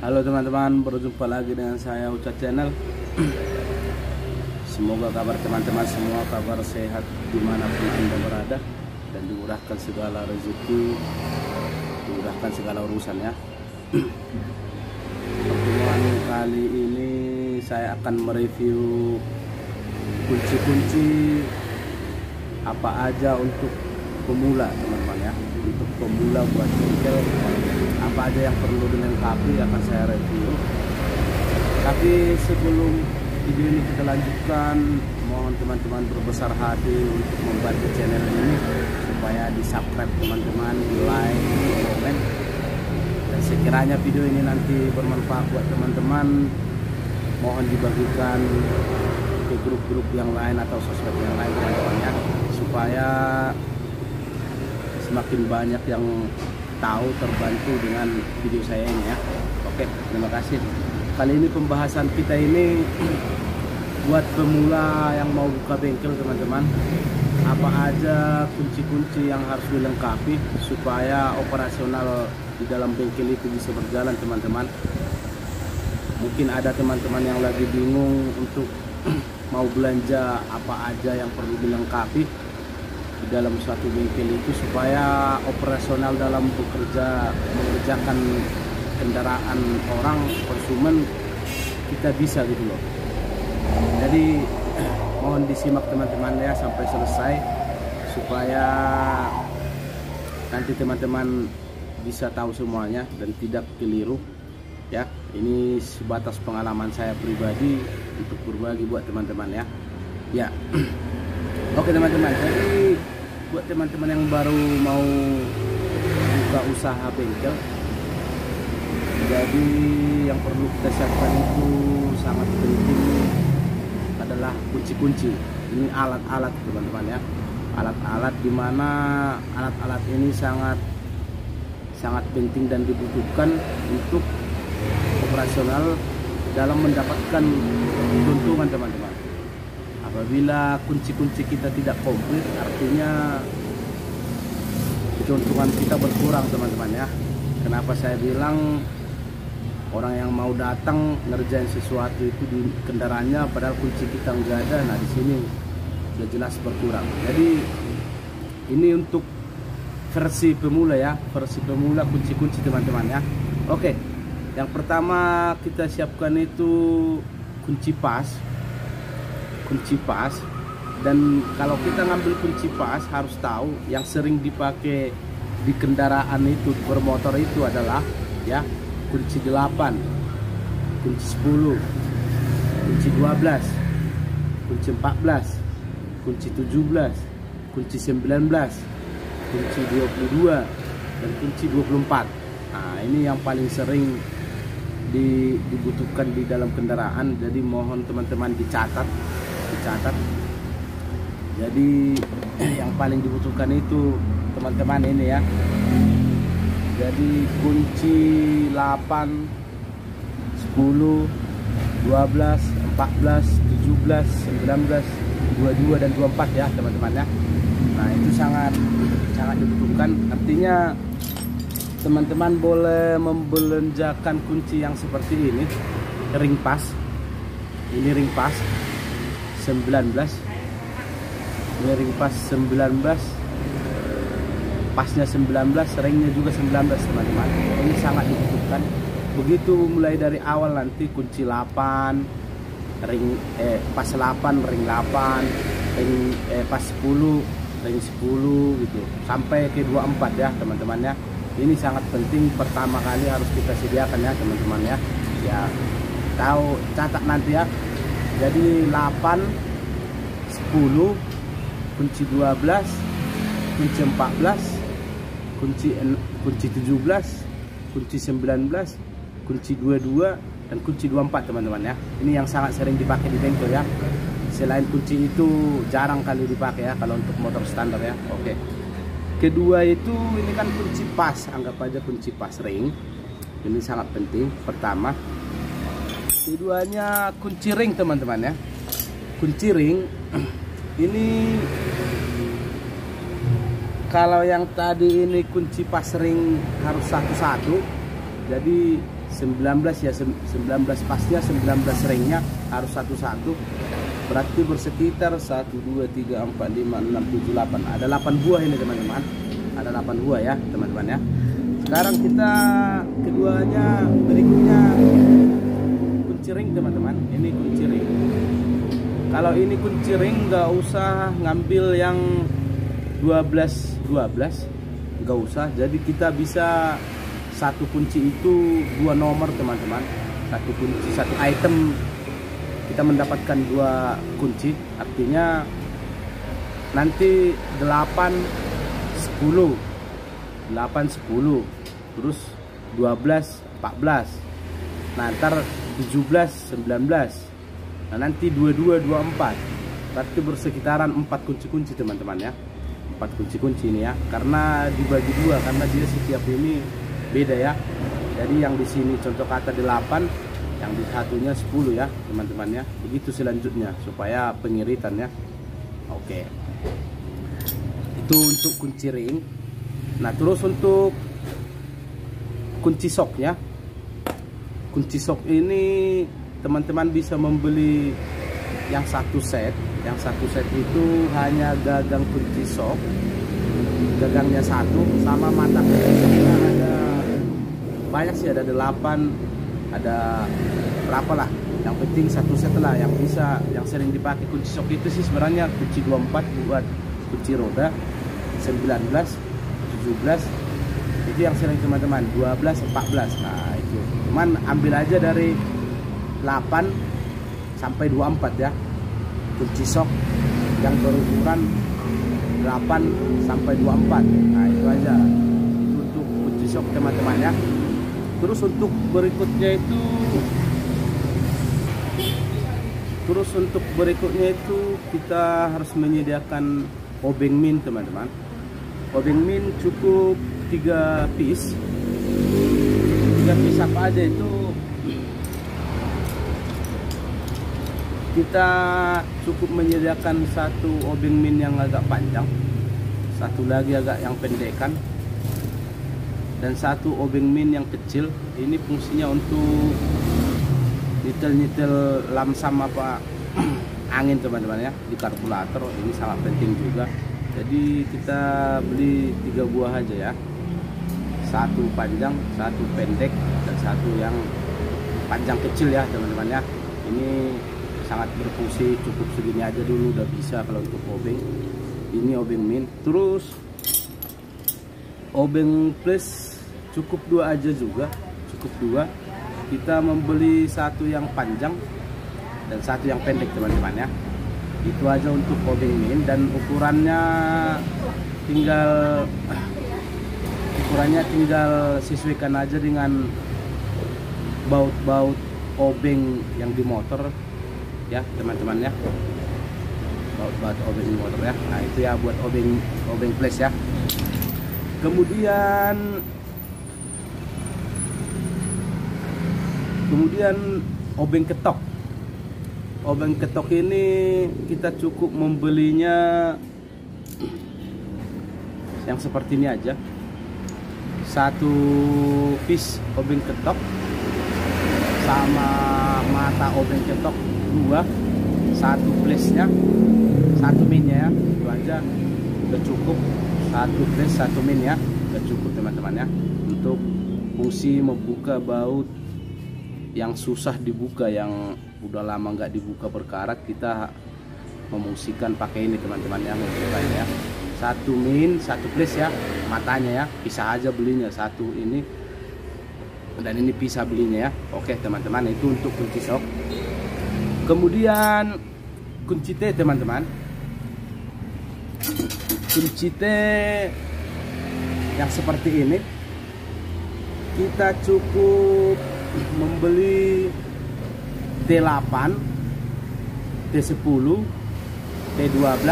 Halo teman-teman, berjumpa lagi dengan saya Ucat Channel. Semoga kabar teman-teman semua kabar sehat dimanapun Anda berada, dan dimurahkan segala rezeki, dimurahkan segala urusan ya. Pertemuan kali ini saya akan mereview kunci-kunci apa aja untuk pemula teman-teman ya. Untuk pemula buat bengkel, apa aja yang perlu dilengkapi akan saya review. Tapi sebelum video ini kita lanjutkan, mohon teman-teman berbesar hati untuk membantu channel ini supaya di subscribe teman-teman, di like, di komen. Dan sekiranya video ini nanti bermanfaat buat teman-teman, mohon dibagikan ke grup-grup yang lain atau sosmed yang lain teman-teman ya, supaya semakin banyak yang tahu, terbantu dengan video saya ini ya. Oke, terima kasih. Kali ini pembahasan kita ini buat pemula yang mau buka bengkel teman-teman. Apa aja kunci-kunci yang harus dilengkapi supaya operasional di dalam bengkel itu bisa berjalan teman-teman. Mungkin ada teman-teman yang lagi bingung untuk mau belanja apa aja yang perlu dilengkapi di dalam suatu bengkel itu supaya operasional dalam bekerja, mengerjakan kendaraan orang, konsumen, kita bisa gitu loh. Jadi mohon disimak teman-teman ya sampai selesai supaya nanti teman-teman bisa tahu semuanya dan tidak keliru ya. Ini sebatas pengalaman saya pribadi untuk berbagi buat teman-teman ya. Ya. Oke teman-teman, jadi buat teman-teman yang baru mau buka usaha bengkel, jadi yang perlu kita siapkan itu sangat penting adalah kunci-kunci. Ini alat-alat teman-teman ya, alat-alat dimana alat-alat ini sangat penting dan dibutuhkan untuk operasional dalam mendapatkan keuntungan teman-teman. Apabila kunci-kunci kita tidak komplit, artinya keuntungan kita berkurang teman-teman ya. Kenapa saya bilang orang yang mau datang ngerjain sesuatu itu di kendaraannya padahal kunci kita nggak ada, nah di sini sudah jelas berkurang. Jadi ini untuk versi pemula ya, versi pemula kunci-kunci teman-teman ya. Oke, yang pertama kita siapkan itu kunci pas. Dan kalau kita ngambil kunci pas harus tahu yang sering dipakai di kendaraan itu, bermotor itu adalah ya kunci 8, kunci 10, kunci 12, kunci 14, kunci 17, kunci 19, kunci 22 dan kunci 24. Nah, ini yang paling sering dibutuhkan di dalam kendaraan. Jadi mohon teman-teman dicatat. Jadi yang paling dibutuhkan itu teman-teman ini ya. Jadi kunci 8, 10, 12, 14, 17, 19, 22 dan 24 ya teman-teman ya. Nah, itu sangat dibutuhkan. Artinya teman-teman boleh membelanjakan kunci yang seperti ini, ring pas. Ini ring pas 19, ini ring pas 19, pasnya 19, ringnya juga 19 teman-teman. Ini sangat dibutuhkan. Begitu mulai dari awal nanti kunci 8, ring pas 8, ring 8, ring pas 10, ring 10 gitu sampai ke 24 ya teman-teman ya. Ini sangat penting, pertama kali harus kita sediakan ya teman-teman ya. Ya, tahu, catat nanti ya. Jadi 8, 10, kunci 12, kunci 14, kunci 17, kunci 19, kunci 22 dan kunci 24 teman-teman ya. Ini yang sangat sering dipakai di bengkel ya. Selain kunci itu jarang kali dipakai ya kalau untuk motor standar ya. Oke. Kedua itu ini kan kunci pas, anggap aja kunci pas ring. Ini sangat penting. Pertama. Keduanya kunci ring teman-teman ya. Kunci ring ini kalau yang tadi ini kunci pas ring harus satu-satu. Jadi 19 ya, 19 pasnya, 19 ringnya harus satu-satu. Berarti bersekitar 1 2 3 4 5 6 7 8. Ada 8 buah ini teman-teman. Ada 8 buah ya teman-teman ya. Sekarang kita keduanya berikutnya kunci ring teman-teman. Ini kunci ring. Kalau ini kunci ring nggak usah ngambil yang 12 nggak usah. Jadi kita bisa satu kunci itu 2 nomor teman-teman. Satu kunci, satu item kita mendapatkan 2 kunci. Artinya nanti 8 10 terus 12 14. Nah ntar 17 19. Nah nanti 22 24. Berarti bersekitaran 4 kunci-kunci teman-teman ya. 4 kunci-kunci ini ya. Karena dibagi 2 karena dia setiap ini beda ya. Jadi yang di sini contoh kata 8, yang di satunya 10 ya teman-teman ya. Begitu selanjutnya supaya pengiritan ya. Oke. Itu untuk kunci ring. Nah terus untuk kunci soknya. Kunci sok ini teman-teman bisa membeli yang satu set. Yang satu set itu hanya gagang kunci sok, gagangnya satu, sama mata kunci ada banyak sih, ada 8, ada berapa lah. Yang penting satu set lah yang bisa, yang sering dipakai kunci sok itu sih sebenarnya kunci 24 buat kunci roda, 19 17 itu yang sering teman-teman, 12 14. Nah itu cuman ambil aja dari 8 sampai 24 ya kunci sok yang berukuran 8 sampai 24. Nah itu aja, itu untuk kunci sok teman-teman ya. Terus untuk berikutnya itu kita harus menyediakan obeng min teman-teman. Obeng min cukup 3 piece. 3 piece apa aja itu? Kita cukup menyediakan satu obeng min yang agak panjang, satu lagi agak yang pendekan, dan satu obeng min yang kecil. Ini fungsinya untuk nyetel lamsam apa angin teman-teman ya di karburator. Ini sangat penting juga. Jadi kita beli 3 buah aja ya, satu panjang, satu pendek, dan satu yang panjang kecil ya teman-teman ya. Ini sangat berfungsi, cukup segini aja dulu udah bisa kalau untuk obeng. Ini obeng min. Terus obeng plus cukup 2 aja juga, cukup 2. Kita membeli satu yang panjang dan satu yang pendek teman-teman ya. Itu aja untuk obeng min, dan ukurannya tinggal sesuaikan aja dengan baut-baut obeng yang di motor ya teman-teman ya, baut obeng di motor ya. Nah itu ya buat obeng flash ya. Kemudian obeng ketok. Obeng ketok ini kita cukup membelinya yang seperti ini aja. Satu piece obeng ketok sama mata obeng ketok 2, satu flashnya, satu minnya ya. Itu aja udah cukup. Satu flash, satu min ya, udah cukup teman-teman ya. Untuk fungsi membuka baut yang susah dibuka, yang udah lama nggak dibuka berkarat, kita memungsikan pakai ini teman-teman ya, ya. Satu min, satu flash ya, matanya ya, pisah aja belinya, satu ini dan ini pisah belinya ya. Oke teman-teman, itu untuk kunci sok. Kemudian kunci T teman-teman. Kunci T yang seperti ini kita cukup membeli T8, T10, T12,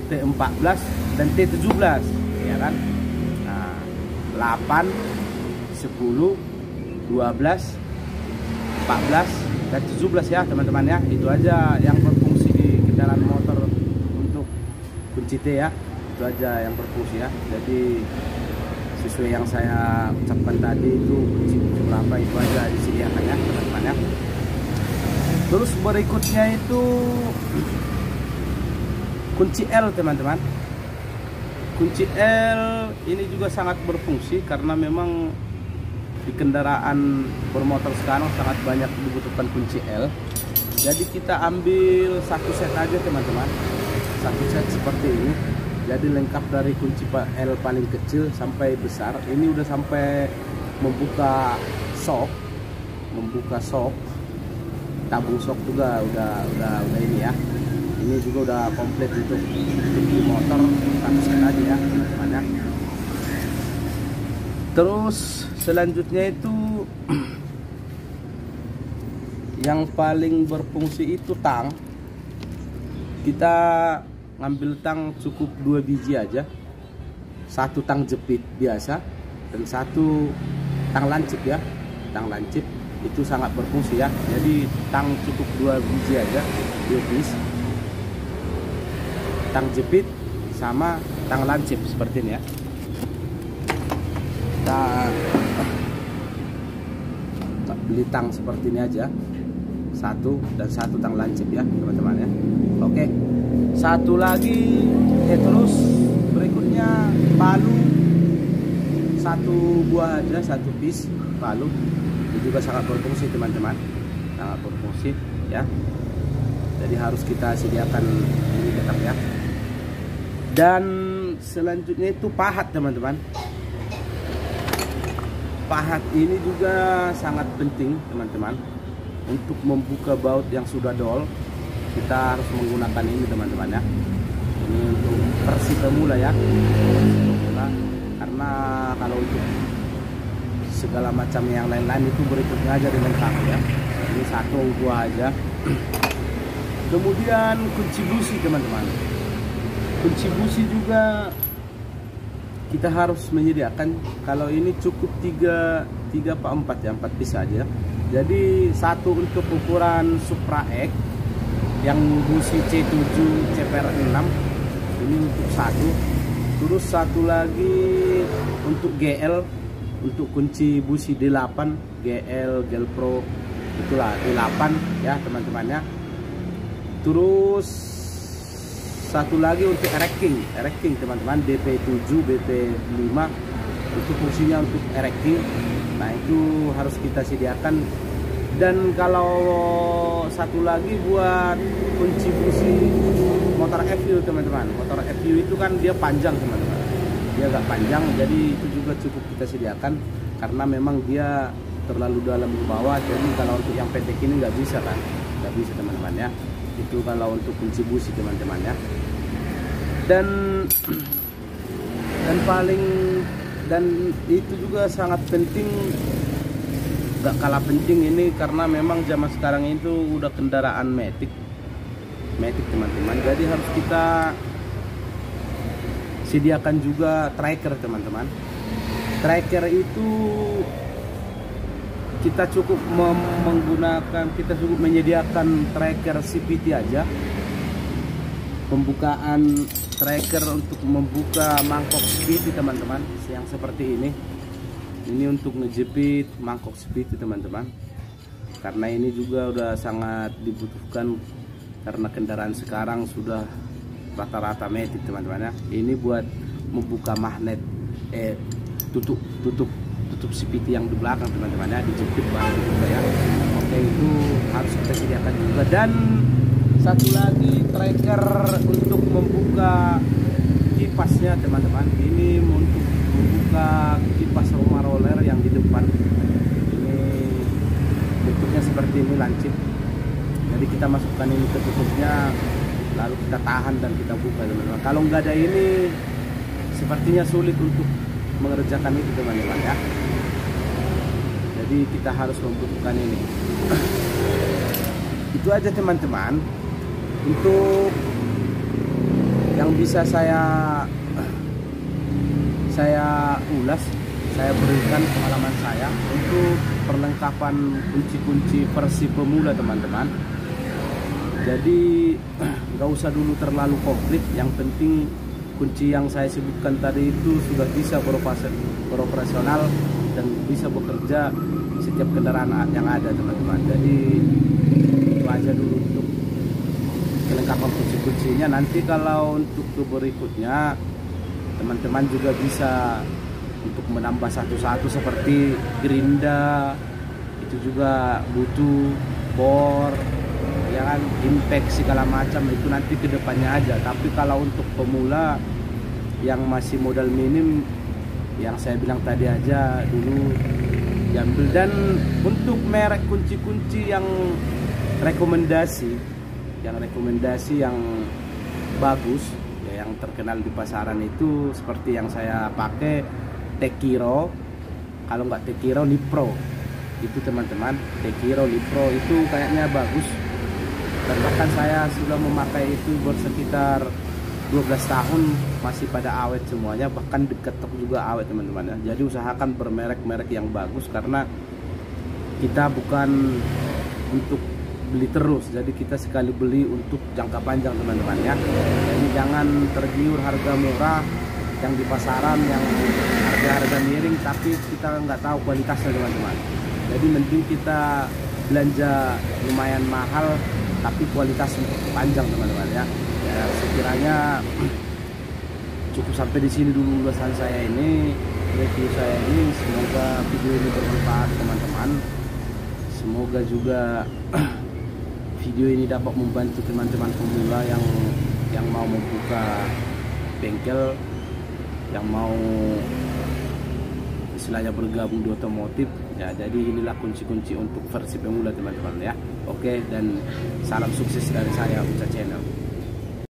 T14 dan T17 ya kan. Nah, 8, 10, 12, 14 dan 17 ya teman-teman ya. Itu aja yang berfungsi di kendaraan motor untuk kunci T ya. Itu aja yang berfungsi ya. Jadi sesuai yang saya ucapkan tadi, itu kunci berapa apa itu aja disediakan ya teman-teman ya. Terus berikutnya itu kunci L teman-teman. Kunci L ini juga sangat berfungsi karena memang di kendaraan bermotor sekarang sangat banyak dibutuhkan kunci L. Jadi kita ambil satu set aja teman-teman, satu set seperti ini. Jadi lengkap dari kunci L paling kecil sampai besar. Ini udah sampai membuka sok, tabung sok juga udah ini ya. Ini juga udah komplit untuk di motor, satu set aja ya teman-teman ya. Terus selanjutnya itu yang paling berfungsi itu tang. Kita ngambil tang cukup 2 biji aja, satu tang jepit biasa dan satu tang lancip ya. Tang lancip itu sangat berfungsi ya. Jadi tang cukup 2 biji aja, 2 piece, tang jepit sama tang lancip seperti ini ya. Kita beli tang seperti ini aja, satu dan satu tang lancip ya teman-teman ya. Oke, satu lagi terus berikutnya palu, satu buah aja, satu piece palu. Itu juga sangat berfungsi teman-teman, sangat berfungsi ya. Jadi harus kita sediakan ini tetap ya. Dan selanjutnya itu pahat teman-teman. Pahat ini juga sangat penting teman-teman. Untuk membuka baut yang sudah dol, kita harus menggunakan ini teman-teman ya. Ini untuk versi pemula ya, karena kalau untuk segala macam yang lain-lain itu berikutnya aja dilengkapi ya. Ini satu dua aja. Kemudian kunci busi teman-teman. Kunci busi juga kita harus menyediakan. Kalau ini cukup 3 apa 4 ya, 4 piece aja. Jadi satu untuk ukuran Supra X yang busi C7 CPR6, ini untuk satu. Terus satu lagi untuk GL, untuk kunci busi D8 GL Pro, itulah D8 ya teman-teman ya. Terus satu lagi untuk erecting teman-teman, BP7 BP5 itu fungsinya untuk erecting. Nah itu harus kita sediakan. Dan kalau satu lagi buat kunci busi motor FU teman-teman. Motor FU itu kan dia panjang teman-teman, dia agak panjang, jadi itu juga cukup kita sediakan karena memang dia terlalu dalam ke bawah. Jadi kalau untuk yang pendek ini nggak bisa kan, nggak bisa teman-teman ya. Itu kalau untuk kunci busi teman-teman ya. Dan itu juga sangat penting, gak kalah penting ini karena memang zaman sekarang itu udah kendaraan matic teman-teman. Jadi harus kita sediakan juga tracker teman-teman. Tracker itu kita cukup kita cukup menyediakan tracker CVT aja. Pembukaan tracker untuk membuka mangkok CVT teman-teman, yang seperti ini untuk ngejepit mangkok CVT teman-teman, karena ini juga udah sangat dibutuhkan karena kendaraan sekarang sudah rata-rata matic teman-teman ya. Ini buat membuka magnet tutup CVT yang di belakang teman-teman ya, dijepit banget juga ya. Oke, itu harus kita sediakan juga. Dan satu lagi tracker untuk membuka kipasnya teman-teman. Ini untuk membuka kipas rumah roller yang di depan. Ini bentuknya seperti ini, lancip. Jadi kita masukkan ini ke tutupnya, lalu kita tahan dan kita buka teman-teman. Kalau nggak ada ini sepertinya sulit untuk mengerjakan itu teman-teman ya. Jadi kita harus membutuhkan ini. Itu aja teman-teman untuk yang bisa saya ulas, saya berikan pengalaman saya untuk perlengkapan kunci-kunci versi pemula teman-teman. Jadi nggak usah dulu terlalu komplit, yang penting kunci yang saya sebutkan tadi itu sudah bisa beroperasional dan bisa bekerja setiap kendaraan yang ada teman-teman. Jadi itu aja dulu untuk kelengkapan kunci-kuncinya. Nanti kalau untuk ke berikutnya teman-teman juga bisa untuk menambah satu-satu seperti gerinda, itu juga butuh bor, ya kan, impact segala macam, itu nanti kedepannya aja. Tapi kalau untuk pemula yang masih modal minim, yang saya bilang tadi aja dulu diambil. Dan untuk merek kunci-kunci yang rekomendasi yang bagus ya, yang terkenal di pasaran itu seperti yang saya pakai Tekiro, kalau nggak Tekiro Nipro itu teman-teman. Tekiro Nipro itu kayaknya bagus, dan bahkan saya sudah memakai itu bersekitar 12 tahun masih pada awet semuanya, bahkan diketok juga awet teman-teman ya. Jadi usahakan bermerek-merek yang bagus, karena kita bukan untuk beli terus, jadi kita sekali beli untuk jangka panjang teman-teman ya. Jadi jangan tergiur harga murah yang di pasaran, yang harga miring tapi kita nggak tahu kualitasnya teman-teman. Jadi mending kita belanja lumayan mahal tapi kualitas untuk panjang teman-teman ya. Ya sekiranya cukup sampai di sini dulu ulasan saya ini, review saya ini. Semoga video ini bermanfaat teman-teman. Semoga juga video ini dapat membantu teman-teman pemula yang mau membuka bengkel, yang mau istilahnya bergabung di otomotif ya. Jadi inilah kunci-kunci untuk versi pemula teman-teman ya. Oke, dan salam sukses dari saya, Uca Channel.